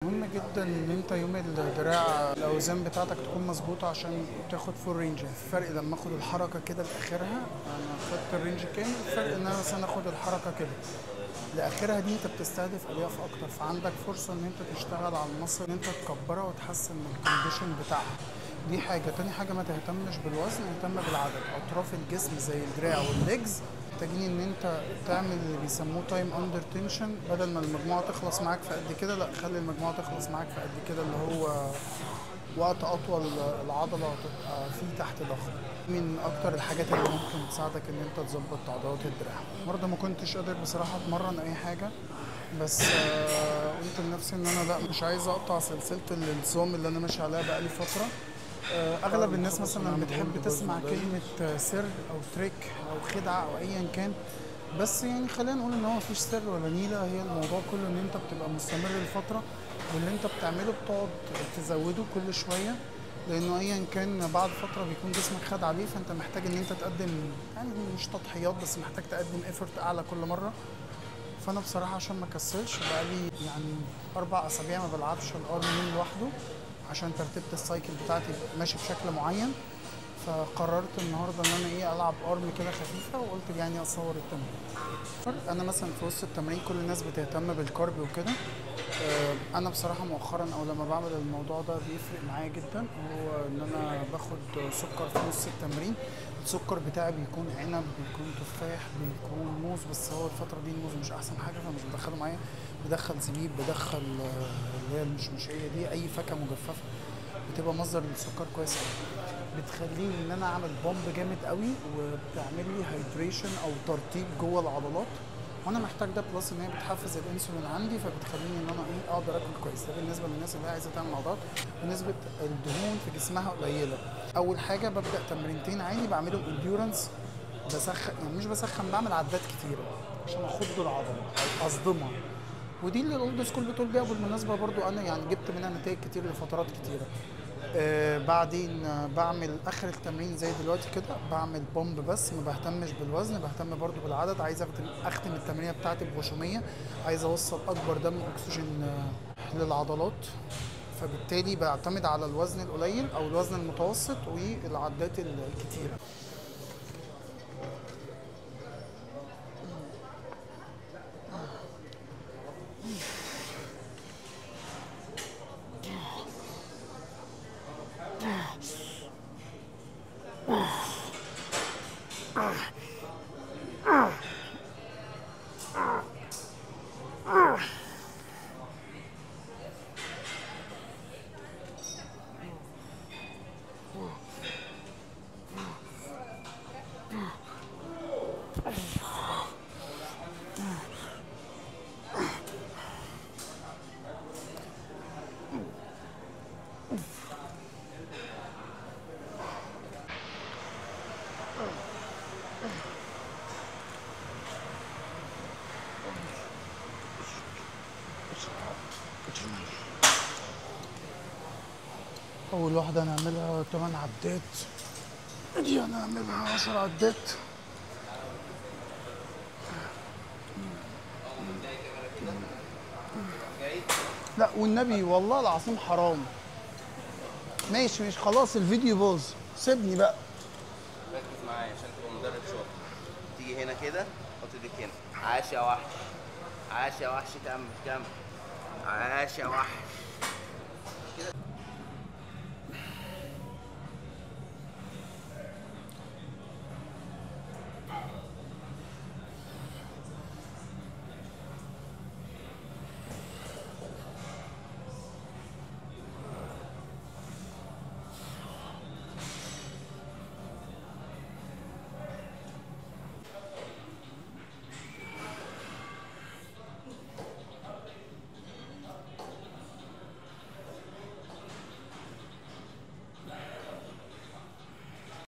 مهم جدا ان انت يوم الدراع الاوزان بتاعتك تكون مظبوطه عشان تاخد فول رينج. الفرق لما اخد الحركه كده لاخرها انا خدت الرينج كامل، الفرق ان انا مثلا اخد الحركه كده لاخرها دي انت بتستهدف الياف اكتر، فعندك فرصه ان انت تشتغل على المصل ان انت تكبرها وتحسن من الكونديشن بتاعها. دي حاجه. تاني حاجه ما تهتمش بالوزن، اهتم بالعدد. اطراف الجسم زي الدراع والليجز محتاجين ان انت تعمل اللي بيسموه تايم اندر تنشن. بدل ما المجموعه تخلص معاك في قد كده، لا خلي المجموعه تخلص معاك في قد كده، اللي هو وقت اطول العضله تبقى فيه تحت ضغط. من اكتر الحاجات اللي ممكن تساعدك ان انت تظبط عضلات الدراع. برضه ما كنتش قادر بصراحه اتمرن اي حاجه، بس قلت لنفسي ان انا لا مش عايز اقطع سلسله النظام اللي انا ماشي عليها بقالي فتره. اغلب الناس مثلا بتحب تسمع كلمه سر او تريك او خدعه او ايا كان، بس يعني خلينا نقول ان هو مفيش سر ولا نيله. هي الموضوع كله ان انت بتبقى مستمر لفتره، واللي انت بتعمله بتقعد تزوده كل شويه، لانه ايا كان بعد فتره بيكون جسمك خد عليه، فانت محتاج ان انت تقدم يعني مش تضحيات، بس محتاج تقدم ايفورت اعلى كل مره. فانا بصراحه عشان ما كسلش بقالي يعني 4 اسابيع ما بلعبش الار مين لوحده، عشان ترتيبة السايكل بتاعتي ماشي بشكل معين. فقررت النهارده ان انا العب ارم كده خفيفه، وقلت يعني اصور التمرين. انا مثلا في وسط التمرين كل الناس بتهتم بالكارب وكده، انا بصراحه مؤخرا او لما بعمل الموضوع ده بيفرق معايا جدا. هو ان انا باخد سكر في نص التمرين. السكر بتاعي بيكون عنب، بيكون تفاح، بيكون موز، بس هو الفتره دي الموز مش احسن حاجه فمش بدخله معايا. بدخل زبيب، بدخل اللي هي المشمشيه دي، اي فاكهه مجففه بتبقى مصدر للسكر كويس قوي. بتخليني ان انا اعمل بومب جامد قوي، وبتعمل لي هيدريشن او ترطيب جوه العضلات، وانا محتاج ده. بلس ان هي بتحفز الانسولين عندي، فبتخليني ان انا اقدر اكل كويس. ده بالنسبه للناس اللي هي عايزه تعمل عضلات ونسبه الدهون في جسمها قليله. اول حاجه ببدا تمرينتين عادي بعملهم انديورنس، بسخن يعني مش بسخن، بعمل عدات كتيره عشان اخد العضله او اصدمها. ودي اللي الاولد سكول بتقول بيها، بالمناسبه برضو انا يعني جبت منها نتائج كتير لفترات كتيره. بعدين بعمل اخر التمرين زي دلوقتي كده بعمل بومب، بس ما بهتمش بالوزن، بهتم برضو بالعدد. عايز اختم التمرينه بتاعتي بغشوميه، عايز اوصل اكبر دم اكسجين للعضلات. فبالتالي بعتمد على الوزن القليل او الوزن المتوسط والعدات الكتيره. اول واحده هنعملها 8 عدات، دي هنعملها 10 عدات. لا والنبي والله العظيم حرام. ماشي مش خلاص الفيديو باظ، سيبني بقى. ركز معايا عشان تبقى مدرب شاطر. تيجي هنا كده، حط ايدك هنا. عاش يا وحش، عاش يا وحش، كمل كمل. عاش يا وحش. كده